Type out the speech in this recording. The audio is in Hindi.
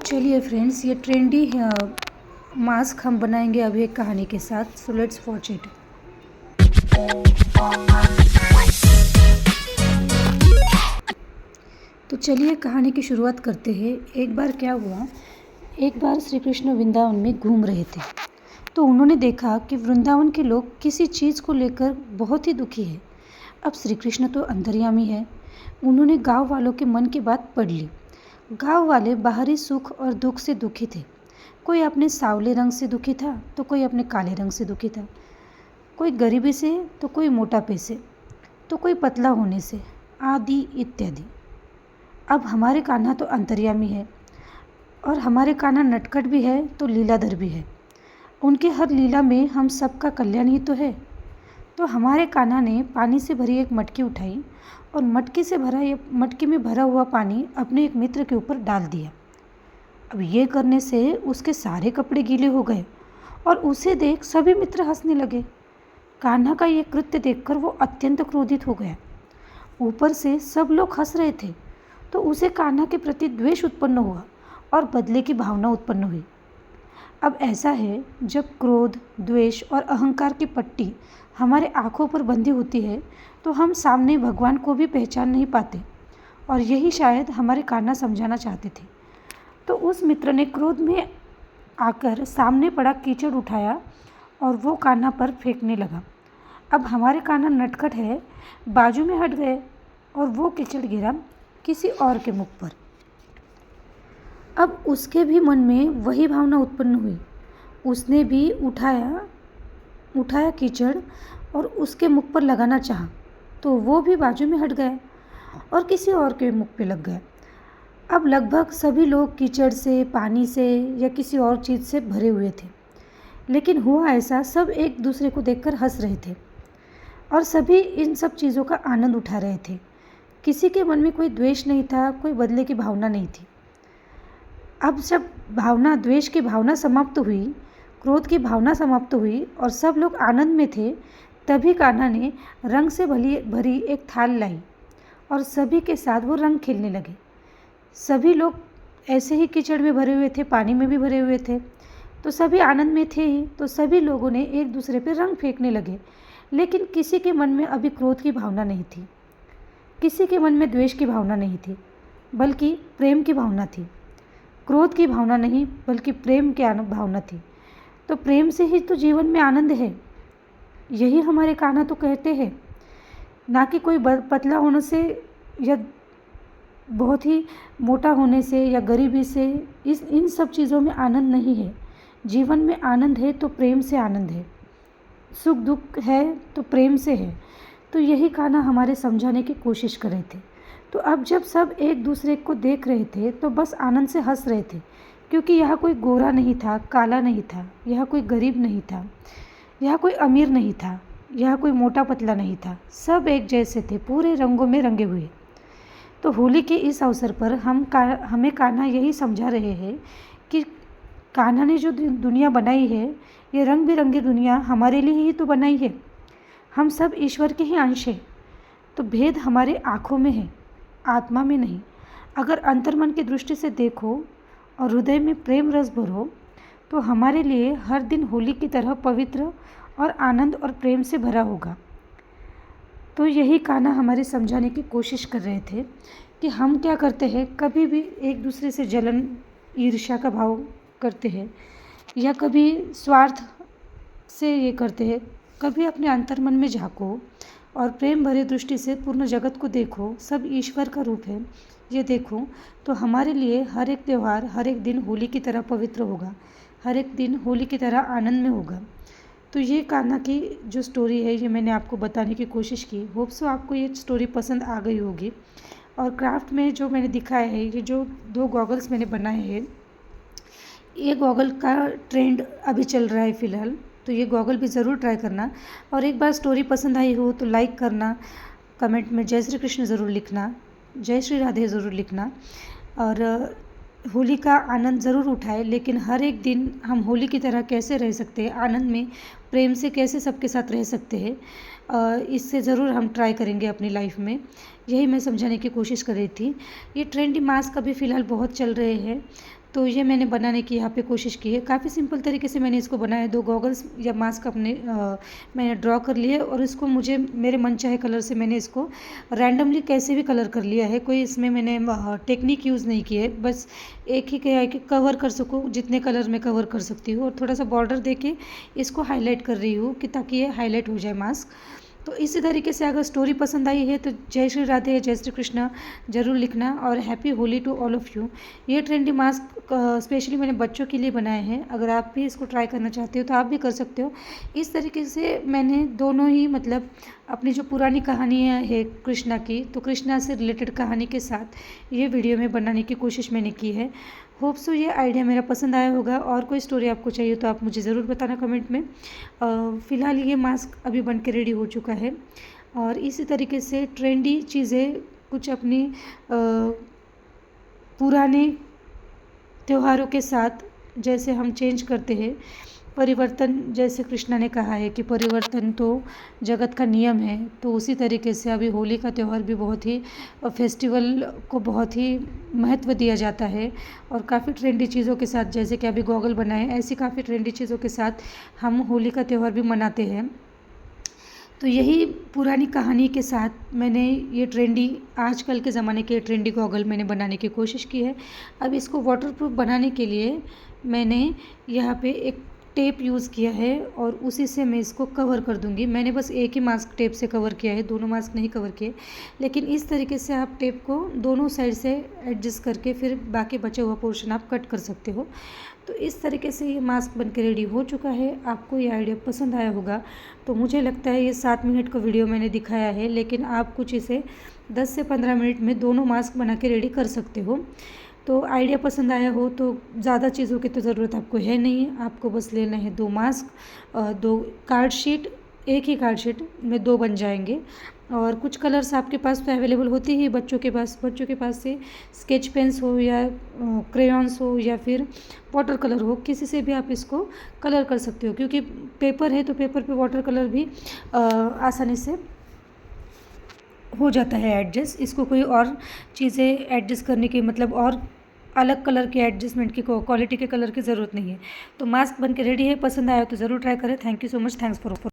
चलिए फ्रेंड्स, ये ट्रेंडी मास्क हम बनाएंगे अभी एक कहानी के साथ। So let's watch it. तो चलिए कहानी की शुरुआत करते हैं। एक बार क्या हुआ, एक बार श्री कृष्ण वृंदावन में घूम रहे थे तो उन्होंने देखा कि वृंदावन के लोग किसी चीज़ को लेकर बहुत ही दुखी है। अब श्री कृष्ण तो अंतर्यामी है, उन्होंने गांव वालों के मन की बात पढ़ ली। गांव वाले बाहरी सुख और दुख से दुखी थे। कोई अपने सांवले रंग से दुखी था तो कोई अपने काले रंग से दुखी था, कोई गरीबी से तो कोई मोटापे से तो कोई पतला होने से, आदि इत्यादि। अब हमारे कान्हा तो अंतर्यामी है और हमारे कान्हा नटखट भी है तो लीलाधर भी है। उनके हर लीला में हम सबका कल्याण ही तो है। तो हमारे कान्हा ने पानी से भरी एक मटकी उठाई और मटकी में भरा हुआ पानी अपने एक मित्र के ऊपर डाल दिया। अब ये करने से उसके सारे कपड़े गीले हो गए और उसे देख सभी मित्र हंसने लगे। कान्हा का ये कृत्य देखकर वो अत्यंत क्रोधित हो गया। ऊपर से सब लोग हंस रहे थे तो उसे कान्हा के प्रति द्वेष उत्पन्न हुआ और बदले की भावना उत्पन्न हुई। अब ऐसा है, जब क्रोध, द्वेष और अहंकार की पट्टी हमारे आँखों पर बंधी होती है तो हम सामने भगवान को भी पहचान नहीं पाते, और यही शायद हमारे कान्हा समझाना चाहते थे। तो उस मित्र ने क्रोध में आकर सामने पड़ा कीचड़ उठाया और वो कान्हा पर फेंकने लगा। अब हमारे कान्हा नटखट है, बाजू में हट गए और वो कीचड़ गिरा किसी और के मुख पर। अब उसके भी मन में वही भावना उत्पन्न हुई। उसने भी उठाया कीचड़ और उसके मुख पर लगाना चाहा तो वो भी बाजू में हट गया और किसी और के मुख पे लग गया। अब लगभग सभी लोग कीचड़ से, पानी से या किसी और चीज़ से भरे हुए थे, लेकिन हुआ ऐसा, सब एक दूसरे को देखकर हंस रहे थे और सभी इन सब चीज़ों का आनंद उठा रहे थे। किसी के मन में कोई द्वेष नहीं था, कोई बदले की भावना नहीं थी। अब जब द्वेष की भावना समाप्त हुई, क्रोध की भावना समाप्त हुई और सब लोग आनंद में थे, तभी कान्हा ने रंग से भरी एक थाल लाई और सभी के साथ वो रंग खेलने लगे। सभी लोग ऐसे ही कीचड़ में भरे हुए थे, पानी में भी भरे हुए थे, तो सभी आनंद में थे ही, तो सभी लोगों ने एक दूसरे पर रंग फेंकने लगे। लेकिन किसी के मन में अभी क्रोध की भावना नहीं थी, किसी के मन में द्वेष की भावना नहीं थी, बल्कि प्रेम की भावना थी। क्रोध की भावना नहीं, बल्कि प्रेम की भावना थी। तो प्रेम से ही तो जीवन में आनंद है, यही हमारे कान्हा तो कहते हैं। ना कि कोई पतला होने से या बहुत ही मोटा होने से या गरीबी से, इन सब चीज़ों में आनंद नहीं है। जीवन में आनंद है तो प्रेम से आनंद है, सुख दुख है तो प्रेम से है। तो यही कान्हा हमारे समझाने की कोशिश कर रहे थे। तो अब जब सब एक दूसरे को देख रहे थे तो बस आनंद से हंस रहे थे, क्योंकि यहाँ कोई गोरा नहीं था, काला नहीं था, यहाँ कोई गरीब नहीं था, यहाँ कोई अमीर नहीं था, यहाँ कोई मोटा पतला नहीं था। सब एक जैसे थे, पूरे रंगों में रंगे हुए। तो होली के इस अवसर पर हमें कान्हा यही समझा रहे हैं कि कान्हा ने जो दुनिया बनाई है, ये रंग बिरंगी दुनिया हमारे लिए ही तो बनाई है। हम सब ईश्वर के ही अंश हैं। तो भेद हमारे आँखों में है, आत्मा में नहीं। अगर अंतर्मन की दृष्टि से देखो और हृदय में प्रेम रस भरो तो हमारे लिए हर दिन होली की तरह पवित्र और आनंद और प्रेम से भरा होगा। तो यही कान्हा हमारे समझाने की कोशिश कर रहे थे कि हम क्या करते हैं, कभी भी एक दूसरे से जलन, ईर्ष्या का भाव करते हैं या कभी स्वार्थ से ये करते हैं। कभी अपने अंतर्मन में झांको और प्रेम भरी दृष्टि से पूर्ण जगत को देखो, सब ईश्वर का रूप है, ये देखो, तो हमारे लिए हर एक त्यौहार, हर एक दिन होली की तरह पवित्र होगा, हर एक दिन होली की तरह आनंद में होगा। तो ये कान्हा की जो स्टोरी है, ये मैंने आपको बताने की कोशिश की। होप सो आपको ये स्टोरी पसंद आ गई होगी। और क्राफ्ट में जो मैंने दिखाया है, ये जो 2 गॉगल्स मैंने बनाए हैं, ये गॉगल का ट्रेंड अभी चल रहा है फ़िलहाल, तो ये गॉगल भी ज़रूर ट्राई करना। और एक बार स्टोरी पसंद आई हो तो लाइक करना, कमेंट में जय श्री कृष्ण ज़रूर लिखना, जय श्री राधे ज़रूर लिखना। और होली का आनंद ज़रूर उठाएं, लेकिन हर एक दिन हम होली की तरह कैसे रह सकते हैं, आनंद में, प्रेम से कैसे सबके साथ रह सकते हैं, इससे ज़रूर हम ट्राई करेंगे अपनी लाइफ में। यही मैं समझाने की कोशिश कर रही थी। ये ट्रेंडी मास्क अभी फ़िलहाल बहुत चल रहे हैं, तो ये मैंने बनाने की यहाँ पे कोशिश की है। काफ़ी सिंपल तरीके से मैंने इसको बनाया है। 2 गॉगल्स या मास्क अपने मैंने ड्रॉ कर लिए और इसको मुझे मेरे मनचाहे कलर से मैंने इसको रैंडमली कैसे भी कलर कर लिया है। कोई इसमें मैंने टेक्निक यूज़ नहीं की है। बस एक ही क्या है कि कवर कर सकूँ, जितने कलर मैं कवर कर सकती हूँ, और थोड़ा सा बॉर्डर देके इसको हाईलाइट कर रही हूँ कि ताकि ये हाईलाइट हो जाए मास्क। तो इसी तरीके से अगर स्टोरी पसंद आई है तो जय श्री राधे, जय श्री कृष्ण ज़रूर लिखना, और happy Holi to all of you. ये ट्रेंडी मास्क स्पेशली मैंने बच्चों के लिए बनाए हैं। अगर आप भी इसको ट्राई करना चाहते हो तो आप भी कर सकते हो। इस तरीके से मैंने दोनों ही मतलब अपनी जो पुरानी कहानियाँ है कृष्णा की, तो कृष्णा से रिलेटेड कहानी के साथ ये वीडियो में बनाने की कोशिश मैंने की है। होप सो ये आइडिया मेरा पसंद आया होगा। और कोई स्टोरी आपको चाहिए तो आप मुझे ज़रूर बताना कमेंट में। फ़िलहाल ये मास्क अभी बन के रेडी हो चुका है। और इसी तरीके से ट्रेंडी चीज़ें कुछ अपनी पुराने त्योहारों के साथ जैसे हम चेंज करते हैं, परिवर्तन, जैसे कृष्णा ने कहा है कि परिवर्तन तो जगत का नियम है, तो उसी तरीके से अभी होली का त्यौहार भी बहुत ही फेस्टिवल को बहुत ही महत्व दिया जाता है। और काफ़ी ट्रेंडी चीज़ों के साथ, जैसे कि अभी गॉगल बनाए, ऐसी काफ़ी ट्रेंडी चीज़ों के साथ हम होली का त्यौहार भी मनाते हैं। तो यही पुरानी कहानी के साथ मैंने ये ट्रेंडी, आजकल के ज़माने के ट्रेंडी गॉगल मैंने बनाने की कोशिश की है। अब इसको वाटरप्रूफ बनाने के लिए मैंने यहाँ पे एक टेप यूज़ किया है और उसी से मैं इसको कवर कर दूँगी। मैंने बस एक ही मास्क टेप से कवर किया है, दोनों मास्क नहीं कवर किए। लेकिन इस तरीके से आप टेप को दोनों साइड से एडजस्ट करके फिर बाकी बचा हुआ पोर्शन आप कट कर सकते हो। तो इस तरीके से ये मास्क बन के रेडी हो चुका है। आपको ये आइडिया पसंद आया होगा। तो मुझे लगता है ये 7 मिनट का वीडियो मैंने दिखाया है, लेकिन आप कुछ इसे 10 से 15 मिनट में दोनों मास्क बना के रेडी कर सकते हो। तो आइडिया पसंद आया हो तो ज़्यादा चीज़ों की तो ज़रूरत आपको है नहीं। आपको बस लेना है 2 मास्क, 2 कार्ड शीट, एक ही कार्ड शीट में 2 बन जाएंगे। और कुछ कलर्स आपके पास तो अवेलेबल होते ही बच्चों के पास से स्केच पेन्स हो या क्रेयॉन्स हो या फिर वाटर कलर हो, किसी से भी आप इसको कलर कर सकते हो। क्योंकि पेपर है तो पेपर पे वाटर कलर भी आसानी से हो जाता है एडजस्ट। इसको कोई और चीज़ें एडजस्ट करने की, मतलब और अलग कलर के एडजस्टमेंट की, क्वालिटी के कलर की ज़रूरत नहीं है। तो मास्क बन के रेडी है। पसंद आया तो ज़रूर ट्राई करें। Thank you so much. Thanks for